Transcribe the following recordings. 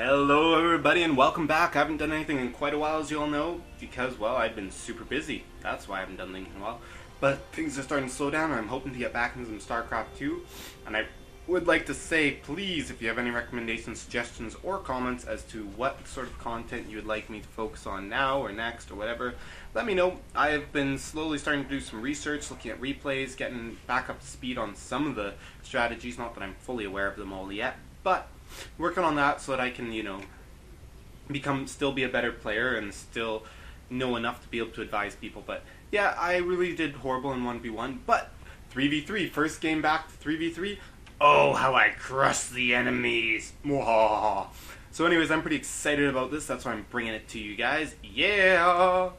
Hello everybody and welcome back. I haven't done anything in quite a while, as you all know, because, well, I've been super busy. That's why I haven't done anything in a while. But things are starting to slow down and I'm hoping to get back into some StarCraft 2. And I would like to say, please, if you have any recommendations, suggestions, or comments as to what sort of content you would like me to focus on now or next or whatever, let me know. I have been slowly starting to do some research, looking at replays, getting back up to speed on some of the strategies. Not that I'm fully aware of them all yet, but working on that so that I can, still be a better player and still know enough to be able to advise people. But yeah, I really did horrible in 1v1, but 3v3, first game back to 3v3. Oh, how I crushed the enemies. Mwahaha. So anyways, I'm pretty excited about this. That's why I'm bringing it to you guys. Yeah!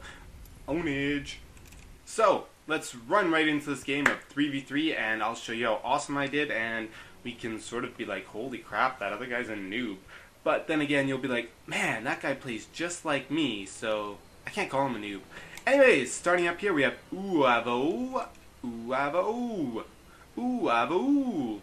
Ownage. So, let's run right into this game of 3v3 and I'll show you how awesome I did, and we can sort of be like, holy crap, that other guy's a noob. But then again, you'll be like, man, that guy plays just like me, so I can't call him a noob. Anyways, starting up here, we have Uavo, Uavo, Uavo.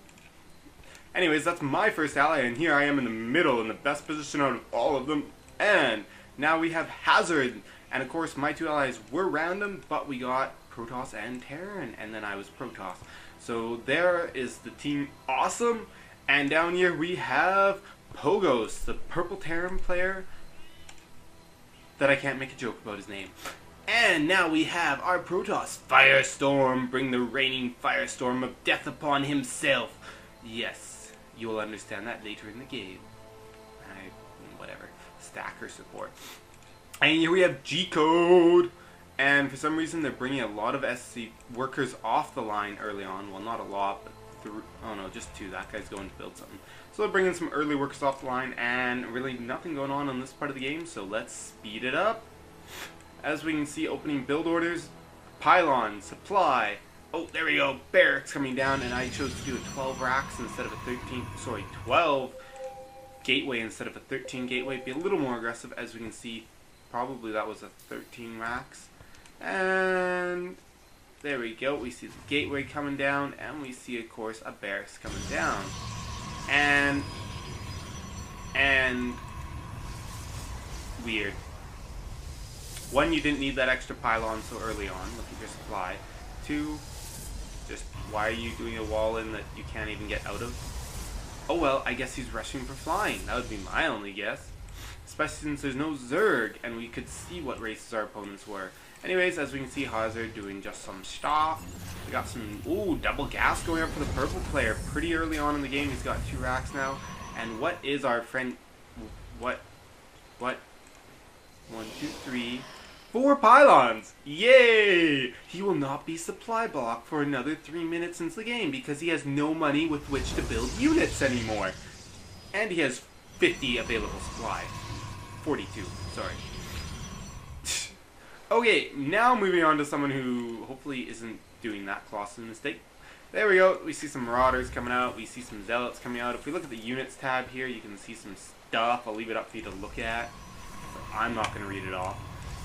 Anyways, that's my first ally, and here I am in the middle, in the best position out of all of them. And now we have Hazard, and of course my two allies were random, but we got Protoss and Terran, and then I was Protoss. So there is the team awesome, and down here we have Pogos, the purple Terran player that I can't make a joke about his name. And now we have our Protoss, Firestorm, bring the raining firestorm of death upon himself. Yes, you will understand that later in the game. Whatever, stacker support. And here we have G-Code. And for some reason, they're bringing a lot of SC workers off the line early on. Well, not a lot, but oh no, just two. That guy's going to build something. So they're bringing some early workers off the line, and really nothing going on in this part of the game. So let's speed it up. As we can see, opening build orders, pylon, supply. Oh, there we go. Barracks coming down, and I chose to do a 12 racks instead of a 12 gateway instead of a 13 gateway. Be a little more aggressive. As we can see, probably that was a 13 racks. And there we go, we see the gateway coming down, and we see, of course, a barracks coming down. And weird. One, you didn't need that extra pylon so early on, look at your supply. Two, just why are you doing a wall in that you can't even get out of? Oh well, I guess he's rushing for flying, that would be my only guess. Especially since there's no Zerg, and we could see what races our opponents were. Anyways, as we can see, Hazard doing just some stuff. We got some, double gas going up for the purple player pretty early on in the game. He's got 2 racks now. And what is our friend, what? 1, 2, 3, 4 pylons! Yay! He will not be supply blocked for another 3 minutes into the game because he has no money with which to build units anymore. And he has 50 available supply. 42, sorry. Okay, now moving on to someone who hopefully isn't doing that colossal mistake. There we go, we see some Marauders coming out, we see some Zealots coming out. If we look at the Units tab here, you can see some stuff. I'll leave it up for you to look at. I'm not going to read it all.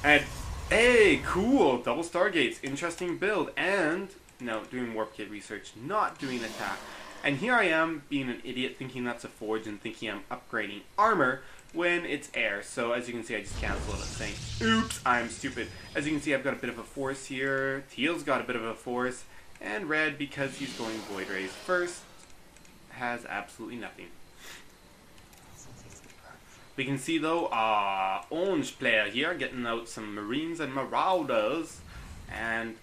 And, hey, cool, double Stargates, interesting build. And, no, doing Warp Kit research, not doing attack. And here I am, being an idiot, thinking that's a forge and thinking I'm upgrading armor when it's air. So as you can see, I just canceled it, saying, oops, I'm stupid. As you can see, I've got a bit of a force here. Teal's got a bit of a force. And Red, because he's going Void Rays first, has absolutely nothing. We can see, though, Orange player here getting out some Marines and Marauders. And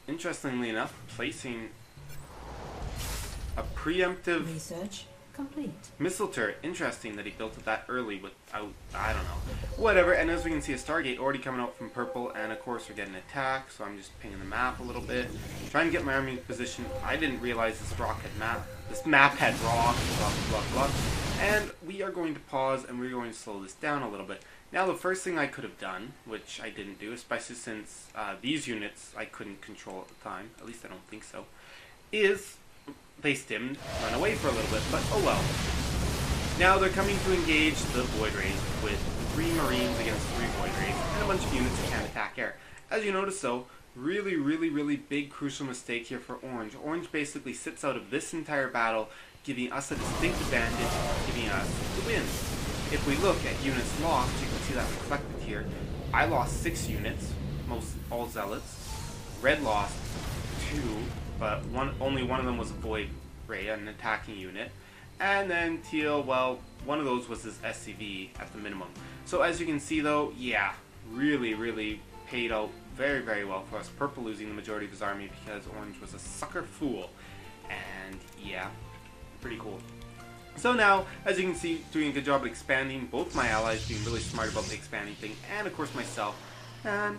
interestingly enough, placing a preemptive research complete missile turret. Interesting that he built it that early without, I don't know, whatever. And as we can see, a Stargate already coming out from purple, and of course we're getting attacked, so I'm just pinging the map a little bit, trying to get my army in position. I didn't realize this map had rock, blah blah blah. And we are going to pause and we're going to slow this down a little bit. Now the first thing I could have done, which I didn't do, especially since these units I couldn't control at the time, at least I don't think so, is they stimmed, run away for a little bit, but oh well. Now they're coming to engage the Void Rays with 3 Marines against 3 Void Rays and a bunch of units that can't attack air. As you notice though, really big crucial mistake here for Orange. Orange basically sits out of this entire battle, giving us a distinct advantage, giving us the win. if we look at units lost, you can see that reflected here. I lost 6 units, all zealots. Red lost 2, but only one of them was a void ray, an attacking unit. And then teal, well, one of those was his SCV at the minimum. So as you can see though, yeah, really paid out very well for us. Purple losing the majority of his army because orange was a sucker fool. And yeah, pretty cool. So now, as you can see, doing a good job of expanding, both my allies being really smart about the expanding thing, and of course myself. And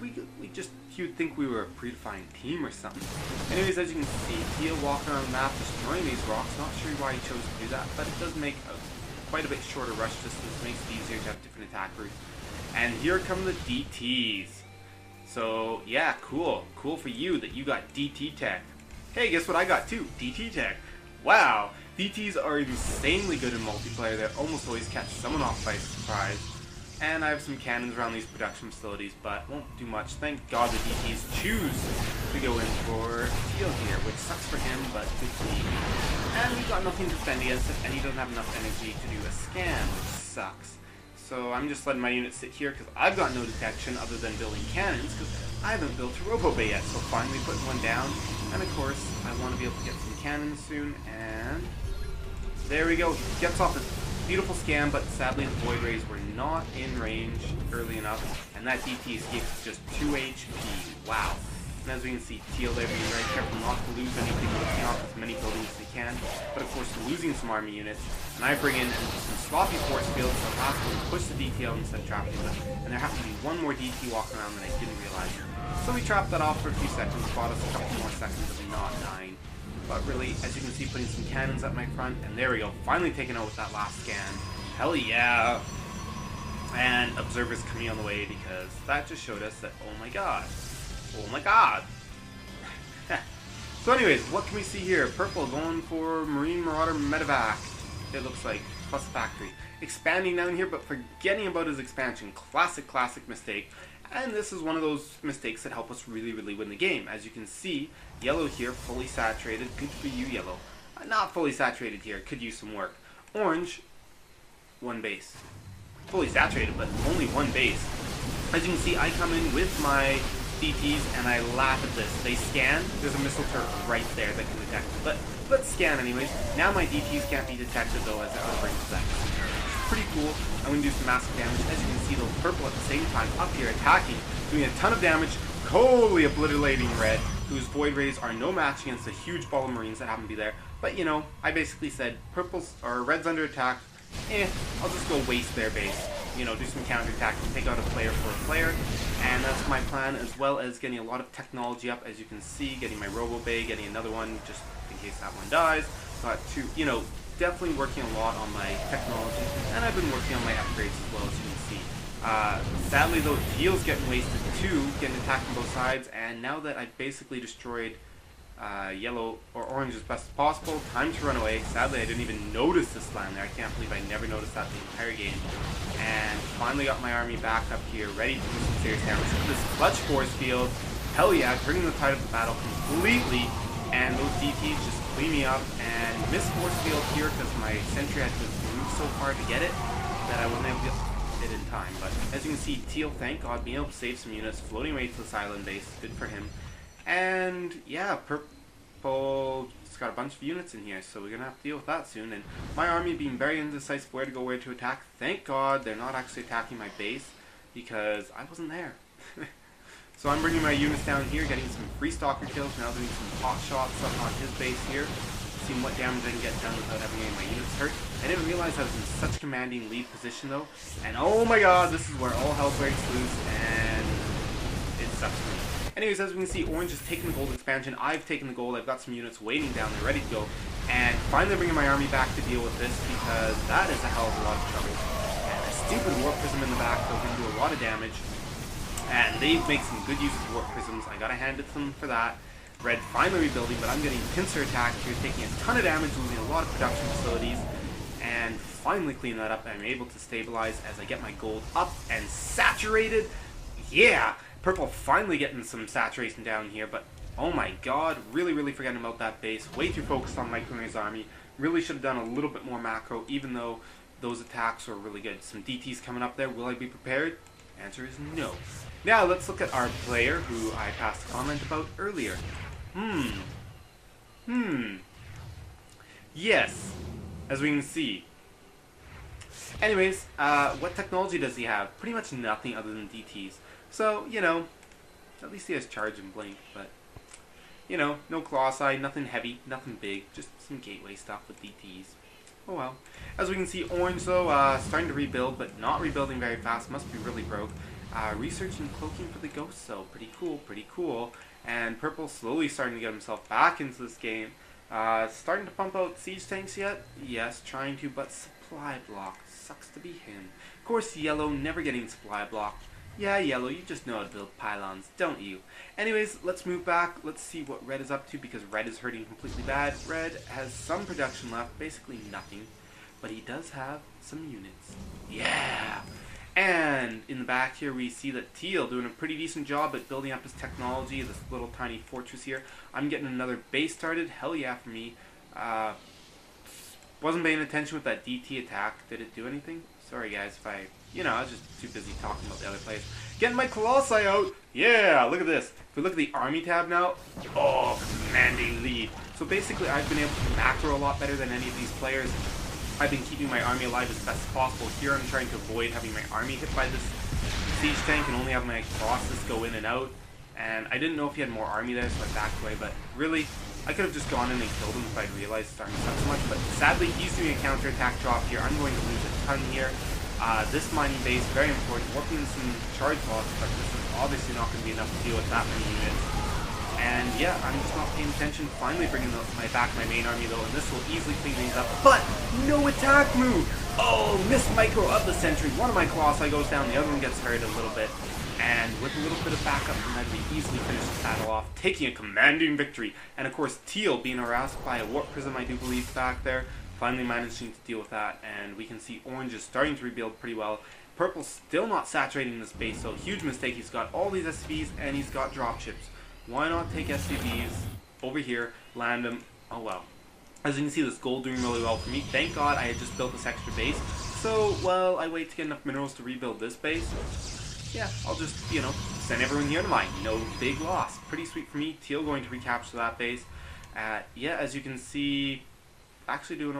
you'd think we were a predefined team or something. Anyways, as you can see, teal walking around the map, destroying these rocks. Not sure why he chose to do that, but it does make quite a bit shorter rush distance. Makes it easier to have different attack routes. And here come the DTs. So yeah, cool for you that you got DT tech. Hey, guess what I got too? DT tech. Wow, DTs are insanely good in multiplayer. They almost always catch someone off by surprise. And I have some cannons around these production facilities, but won't do much. Thank God the DTs choose to go in for teal here, which sucks for him, but good for me. And we've got nothing to defend against it, and he doesn't have enough energy to do a scan, which sucks. So I'm just letting my units sit here because I've got no detection other than building cannons, because I haven't built a robo bay yet. So finally putting one down, and of course I want to be able to get some cannons soon. And there we go. Gets off this beautiful scan, but sadly the void rays were not in range early enough, and that DT escapes just 2 HP. Wow. And as we can see, teal there being very careful not to lose anything, lifting off as many buildings as they can, but of course losing some army units. And I bring in some sloppy force fields, so I have to push the DT out instead of trapping them. And there happened to be one more DT walking around that I didn't realize. So we trapped that off for a few seconds, bought us a couple more seconds of not dying. But really, as you can see, putting some cannons at my front, and there we go, finally taking out with that last scan. Hell yeah! And observers coming on the way, because that just showed us that, oh my god. Oh my god! So anyways, what can we see here? Purple going for Marine Marauder Medevac, it looks like, plus factory. Expanding down here, but forgetting about his expansion. Classic mistake. And this is one of those mistakes that help us really win the game. As you can see, yellow here, fully saturated. Good for you, yellow. Not fully saturated here, could use some work. Orange, 1 base. Fully saturated, but only 1 base. As you can see, I come in with my DTs and I laugh at this. They scan, there's a missile turret right there that can detect it. But let's scan anyways. Now my DTs can't be detected though as it brings back. Pretty cool. I'm going to do some massive damage. As you can see, though, purple at the same time up here attacking, doing a ton of damage, totally obliterating red, whose void rays are no match against a huge ball of marines that happen to be there. But you know, I basically said red's under attack. I'll just go waste their base. You know, do some counterattack and take out a player for a player. And that's my plan, as well as getting a lot of technology up, as you can see, getting my robo bay, getting another one just in case that one dies. Got to, you know, definitely working a lot on my technology, and I've been working on my upgrades as well, as you can see. Sadly though, teal's getting wasted too, getting attacked from both sides, and now that I've basically destroyed yellow or orange as best as possible, time to run away. Sadly, I didn't even notice this land there. I can't believe I never noticed that the entire game. And finally got my army back up here, ready to do some serious damage. This clutch force field, hell yeah, bringing the tide of the battle completely, and those DTs just clean me up, and miss force field here because my sentry had to move so far to get it that I wasn't able to get it in time. But as you can see, teal, thank God, being able to save some units, floating away to this island base, good for him. And yeah, purple just got a bunch of units in here, so we're gonna have to deal with that soon. And my army being very indecisive where to go, where to attack. Thank God they're not actually attacking my base, because I wasn't there. So I'm bringing my units down here, getting some free stalker kills, now doing some hot shots up on his base here, seeing what damage I can get done without having any of my units hurt. I didn't realize I was in such commanding lead position though, and oh my god, this is where all hell breaks loose, and it sucks for me. Anyways, as we can see, orange has taken the gold expansion, I've taken the gold, I've got some units waiting down there ready to go, and finally bringing my army back to deal with this, because that is a hell of a lot of trouble. And a stupid warp prism in the back, they're going to do a lot of damage. And they make some good use of warp prisms. I gotta hand it to them for that. Red finally rebuilding, but I'm getting pincer attacked here, taking a ton of damage, losing a lot of production facilities, and finally clean that up. I'm able to stabilize as I get my gold up and saturated. Yeah! Purple finally getting some saturation down here, but oh my god, really forgetting about that base. Way too focused on microing his army. Really should have done a little bit more macro, even though those attacks are really good. Some DTs coming up there. Will I be prepared? Answer is no. Now let's look at our player who I passed a comment about earlier. Yes, as we can see. Anyways, what technology does he have? Pretty much nothing other than DTs. So, you know, at least he has charge and blink, but, you know, no claw side, nothing heavy, nothing big, just some gateway stuff with DTs. Oh well. As we can see, orange though, starting to rebuild, but not rebuilding very fast, must be really broke. Research and cloaking for the ghosts though, pretty cool, pretty cool. And purple slowly starting to get himself back into this game. Starting to pump out siege tanks yet? Yes, trying to, but supply block. Sucks to be him. Of course, yellow never getting supply block. Yeah, yellow, you just know how to build pylons, don't you? Anyways, let's move back. Let's see what red is up to, because red is hurting completely bad. Red has some production left, basically nothing. But he does have some units. Yeah! And in the back here we see that teal doing a pretty decent job at building up his technology, this little tiny fortress here. I'm getting another base started. Hell yeah for me. Wasn't paying attention with that DT attack. Did it do anything? Sorry guys if I was just too busy talking about the other plays. Getting my Colossi out! Yeah, look at this. If we look at the army tab now, oh, commanding lead. So basically I've been able to macro a lot better than any of these players. I've been keeping my army alive as best as possible. Here I'm trying to avoid having my army hit by this siege tank and only have my Colossus go in and out. And I didn't know if he had more army there, so I backed away, but really, I could have just gone in and killed him if I'd realized it's starting to suck so much, but sadly he's doing a counterattack drop here. I'm going to lose a ton here. This mining base, very important, working in some charge blocks, but this is obviously not going to be enough to deal with that many units. And yeah, I'm just not paying attention. Finally bringing my main army though, and this will easily clean things up. But no attack move! Oh, missed micro of the sentry. One of my Colossi goes down, the other one gets hurt a little bit. And with a little bit of backup from that, we easily finish the battle off, taking a commanding victory. And of course, teal being harassed by a warp prism, I do believe, back there. Finally managing to deal with that, and we can see orange is starting to rebuild pretty well. Purple's still not saturating this base, so huge mistake. He's got all these SCVs and he's got dropships. Why not take SCVs over here, land them? Oh well. As you can see, this gold doing really well for me. Thank God I had just built this extra base. So while I wait to get enough minerals to rebuild this base, yeah, I'll just, send everyone here to mine. No big loss. Pretty sweet for me. Teal going to recapture that base. Yeah, as you can see, actually doing...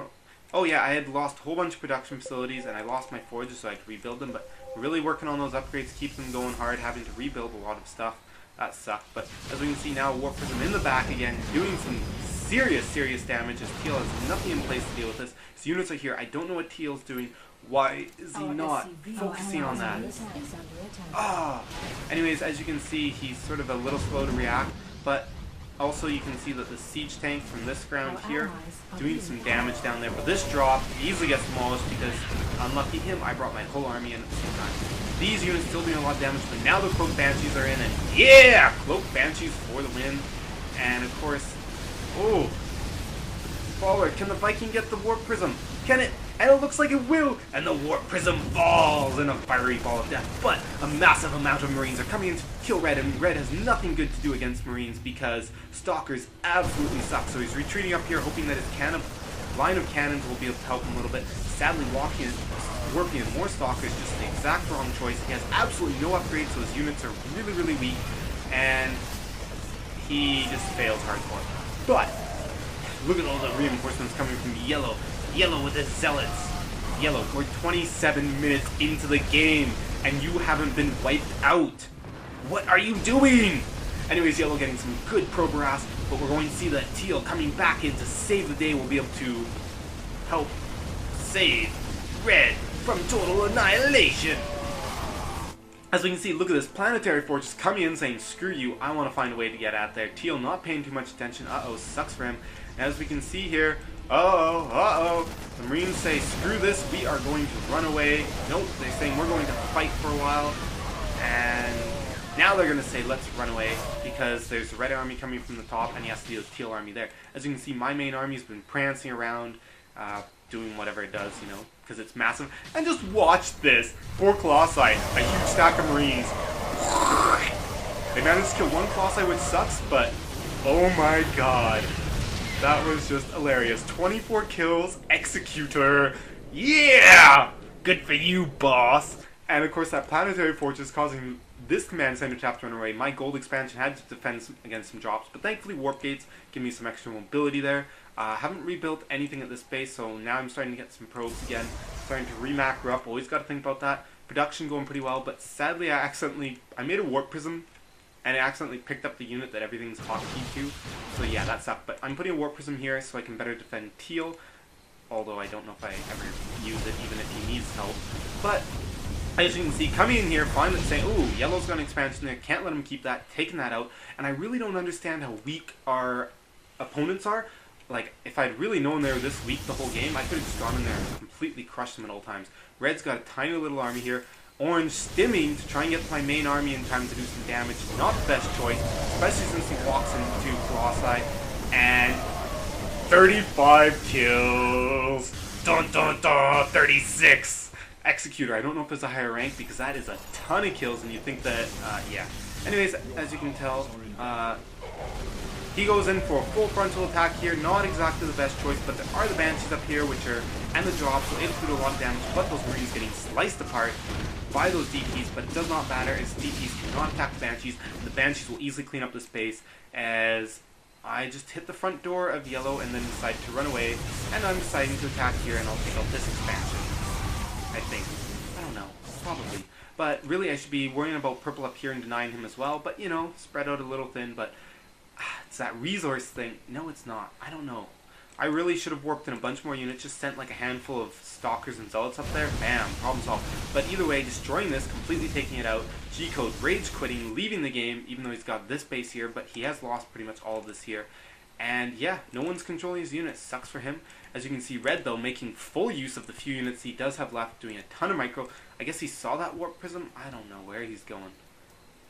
Oh yeah, I had lost a whole bunch of production facilities and I lost my forges so I could rebuild them, but really working on those upgrades, keep them going hard, having to rebuild a lot of stuff. That sucked, but as we can see now, Warp Prism in the back again, doing some serious damage as Teal has nothing in place to deal with this. His units are here. I don't know what Teal's doing. Why is he not focusing on that? Anyways, as you can see, he's sort of a little slow to react, but also you can see that the siege tank from this ground here doing some damage down there, but this drop easily gets demolished because, unlucky him, I brought my whole army in at the same time. These units still doing a lot of damage, but now the Cloak Banshees are in, and yeah! Cloak Banshees for the win. And of course, oh, forward, can the Viking get the Warp Prism? Can it? And it looks like it will! And the Warp Prism falls in a fiery ball of death. But a massive amount of Marines are coming in to kill Red, and Red has nothing good to do against Marines because Stalkers absolutely suck. So he's retreating up here, hoping that his line of cannons will be able to help him a little bit. Sadly, warping in more Stalkers, just the exact wrong choice. He has absolutely no upgrades, so his units are really weak, and he just fails hardcore. But look at all the reinforcements coming from yellow. Yellow with his zealots. Yellow, we're 27 minutes into the game, and you haven't been wiped out. What are you doing? Anyways, yellow getting some good pro brass, but we're going to see that teal coming back in to save the day will be able to help save red from total annihilation. As we can see, look at this planetary fortress coming in saying, screw you, I want to find a way to get out there. Teal not paying too much attention. Uh-oh, sucks for him. As we can see here, uh-oh. The Marines say, screw this, we are going to run away. Nope, they're saying we're going to fight for a while. And now they're going to say, let's run away, because there's a red army coming from the top, and he has to deal with teal army there. As you can see, my main army's been prancing around, doing whatever it does, because it's massive. And just watch this. 4 Colossi, a huge stack of Marines. They managed to kill 1 Colossi, which sucks, but oh my god. That was just hilarious. 24 kills, Executor. Yeah! Good for you, boss! And of course that planetary fortress causing this command center tap to run away. My gold expansion had to defend against some drops, but thankfully warp gates give me some extra mobility there. Haven't rebuilt anything at this base, so now I'm starting to get some probes again. Starting to remacro up, always got to think about that. Production going pretty well, but sadly I made a warp prism, and it accidentally picked up the unit that everything's hotkeys to. So yeah, that sucked. But I'm putting a warp prism here so I can better defend Teal, although I don't know if I ever use it, even if he needs help. But as you can see, coming in here, finally saying, ooh, yellow's got an expansion there, can't let him keep that, taking that out. And I really don't understand how weak our opponents are. Like, if I'd really known they were this weak the whole game, I could have just gone in there and completely crushed them at all times. Red's got a tiny little army here. Orange stimming to try and get to my main army in time to do some damage. Not the best choice, especially since he walks into Cross-Eye. And 35 kills. Dun dun dun, 36. Executor, I don't know if it's a higher rank because that is a ton of kills, and you think that, yeah. Anyways, as you can tell, he goes in for a full frontal attack here. Not exactly the best choice, but there are the Banshees up here, and the drops, so able to do a lot of damage, but those Marines getting sliced apart by those DPs, but it does not matter as DPs cannot attack the Banshees. The Banshees will easily clean up the space as I just hit the front door of yellow and then decide to run away, and I'm deciding to attack here, and I'll take out this expansion. I think. I don't know. Probably. But really I should be worrying about purple up here and denying him as well, but you know, spread out a little thin, but it's that resource thing. No, it's not. I don't know. I really should have warped in a bunch more units, just sent like a handful of stalkers and zealots up there. Bam, problem solved. But either way, destroying this, completely taking it out. G-Code rage quitting, leaving the game, even though he's got this base here, but he has lost pretty much all of this here. And yeah, no one's controlling his units. Sucks for him. As you can see, Red though, making full use of the few units he does have left, doing a ton of micro. I guess he saw that warp prism. I don't know where he's going.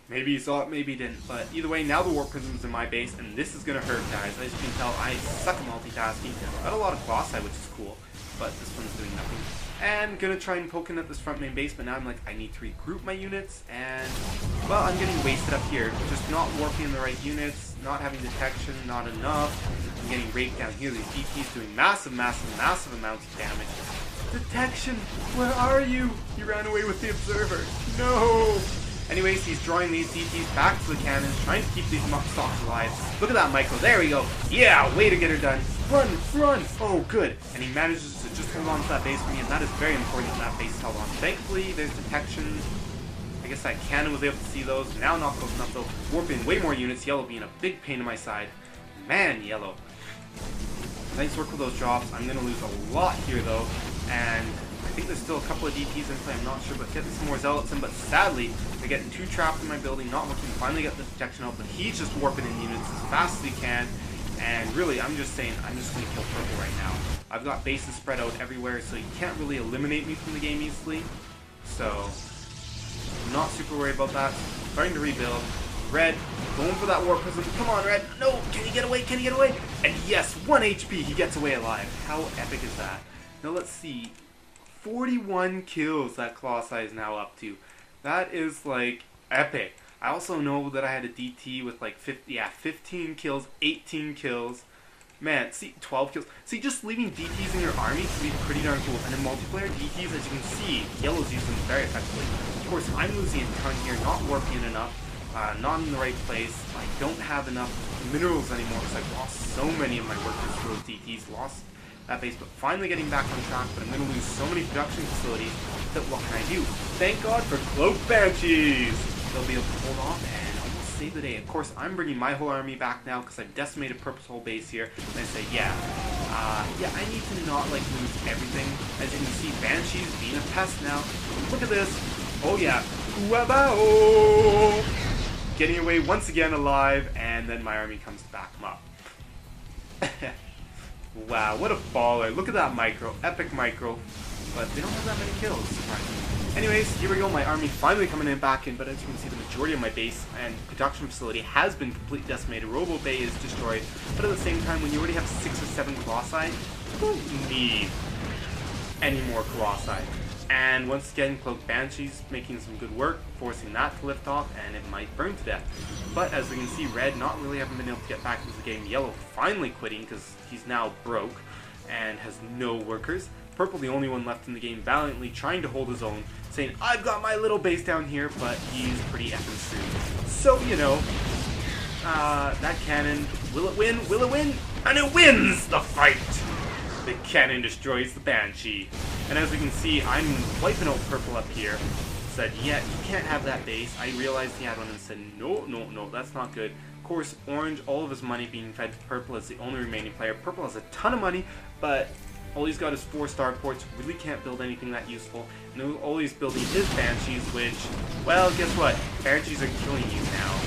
Maybe he saw it, maybe he didn't. But either way, now the warp prism's in my base, and this is going to hurt, guys. As you can tell, I suck at multitasking. Got a lot of cross-eye, which is cool, but this one's doing nothing. And going to try and poke in at this front main base, but now I'm like, I need to regroup my units, and, well, I'm getting wasted up here. Just not warping the right units, not having detection, not enough. I'm getting raked down here. These DPs doing massive amounts of damage. Detection, where are you? You ran away with the observer. No! Anyways, he's drawing these DPs back to the cannons, trying to keep these stalks alive. Look at that micro, there we go. Yeah, way to get her done. Run, run! Oh, good. And he manages to just hold on to that base for me, and that is very important that that base is held on. Thankfully, there's detection. I guess that cannon was able to see those. Now not close enough though. Warping way more units, Yellow being a big pain in my side. Man, Yellow. Nice work with those drops. I'm going to lose a lot here though, and I think there's still a couple of DPs in play, I'm not sure, but getting some more zealots in, but sadly, they're getting too trapped in my building, not working. Finally got the detection out, but he's just warping in units as fast as he can, and really, I'm just saying, I'm just going to kill purple right now. I've got bases spread out everywhere, so you can't really eliminate me from the game easily, so I'm not super worried about that. Starting to rebuild. Red, going for that warp prism. Come on, Red. No, can he get away? Can he get away? And yes, 1 HP, he gets away alive. How epic is that? Now let's see. 41 kills that Colossi is now up to. That is like epic. I also know that I had a DT with like 15 kills, 18 kills. Man, see, 12 kills. See, just leaving DTs in your army can be pretty darn cool. And in multiplayer, DTs, as you can see, Yellow's using them very effectively. Of course, I'm losing a ton here, not warping enough, not in the right place. I don't have enough minerals anymore because I've lost so many of my workers to those DTs. Lost that base, but finally getting back on track, but I'm going to lose so many production facilities that what can I do? Thank God for Cloaked Banshees! They'll be able to hold off and almost save the day. Of course, I'm bringing my whole army back now because I've decimated Purple's whole base here, and I say, yeah, I need to not, like, lose everything. As you can see, Banshees being a pest now. Look at this. Oh, yeah. Wabao! Getting away once again alive, and then my army comes to back them up. Wow, what a baller. Look at that micro. Epic micro. But they don't have that many kills, surprisingly. Anyways, here we go. My army finally coming in back in, but as you can see, the majority of my base and production facility has been completely decimated. Robo Bay is destroyed, but at the same time, when you already have 6 or 7 Colossi, you don't need any more Colossi. And once again, Cloaked Banshees making some good work, forcing that to lift off, and it might burn to death. But as we can see, Red not really having been able to get back into the game. Yellow finally quitting because he's now broke and has no workers. Purple, the only one left in the game, valiantly trying to hold his own, saying, I've got my little base down here, but he's pretty effing screwed. So, you know, that cannon, will it win? Will it win? And it wins the fight! The cannon destroys the Banshee. And as we can see, I'm wiping out Purple up here. Said, yeah, you can't have that base. I realized he had one and said, no, that's not good. Of course, Orange, all of his money being fed to Purple as the only remaining player. Purple has a ton of money, but all he's got is 4 starports, really can't build anything that useful. And all he's building is Banshees, which, well, guess what? Banshees are killing you now.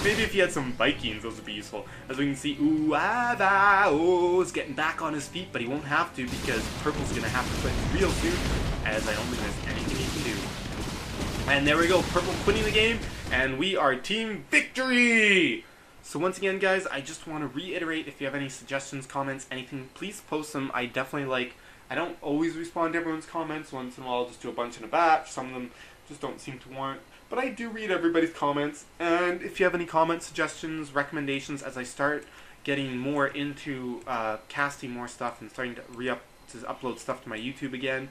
Maybe if he had some Vikings, those would be useful. As we can see, is getting back on his feet, but he won't have to because Purple's going to have to quit real soon, as I don't think there's anything he can do. And there we go, Purple quitting the game, and we are Team Victory! So once again, guys, I just want to reiterate, if you have any suggestions, comments, anything, please post them. I don't always respond to everyone's comments. Once in a while, I'll just do a bunch in a batch. Some of them just don't seem to warrant. But I do read everybody's comments, and if you have any comments, suggestions, recommendations, as I start getting more into casting more stuff and starting to upload stuff to my YouTube again,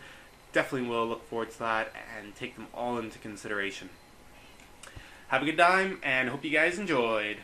definitely will look forward to that and take them all into consideration. Have a good time, and hope you guys enjoyed.